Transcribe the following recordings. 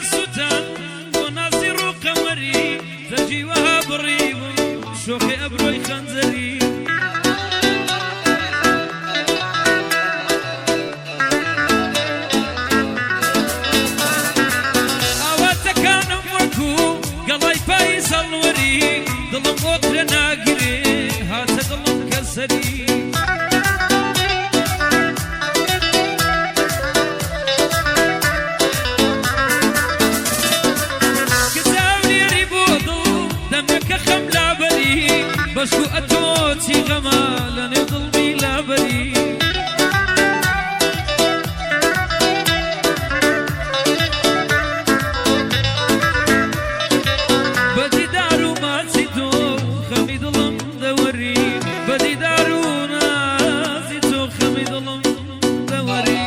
سوتان وناصر قمري تجي وهابري شوخي أبروي خنزري أواتك أنا وكو قلي بايس الوري ظلم وقر ناقري هات ظلم كسري بشكو أتوتي غمالا ظلمي لا بري بدي دارو ما تسيتو خمي ظلم دوري بدي دارو ناسيتو خمي ظلم دوري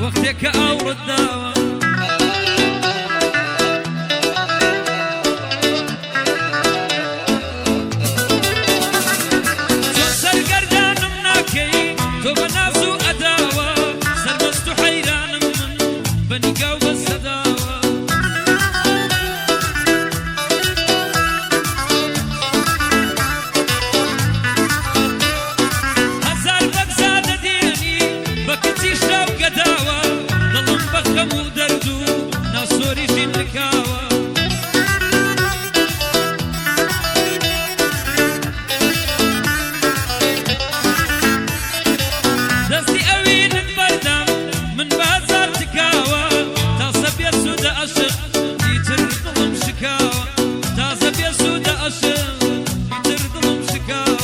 وقتك أور الدواء سر قردان مناكي تو بنازو أداوة سربستو حيران من بني قاو بالصداوة هزار بقزادة ديني بكتي شاو قداوة بخمو دردو ناسوري في الكاوة دستي أوين البردم من بازار تكاوة تاسب يا سودة أشق يتر ظلم شكاوة تاسب يا سودة أشق يتر ظلم شكاوة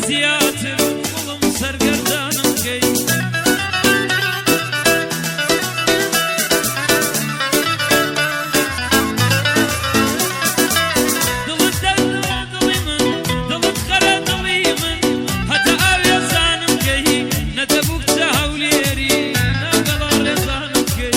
زياتر ظلم سر قردانم كي ظلم دل ظلمن ظلم خرا ظليمن حتى آوي زانم كي ندبوك تهوليري ناقلار زانم كي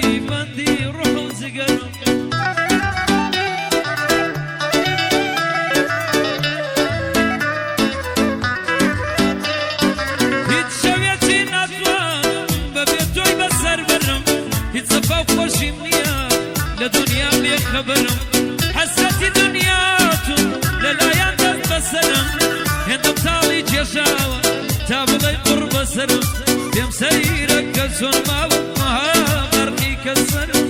شەوێکی بەندی ڕوح و جگەرم هیچ شەوێکی ناتوانم بەبێ تۆی بەسەر بەرم هیچ سەفا و خۆشیم نییە لە دونیا بێخەبەرم حەسرەتی دنیاتم لەلایەن دەست بەسەرم هێندەم تاڵی کێشاوە تا بڵێ قڕ بەسەرم پێم سەیرە کە چۆن ماوە مەها بەرقی کە سەرم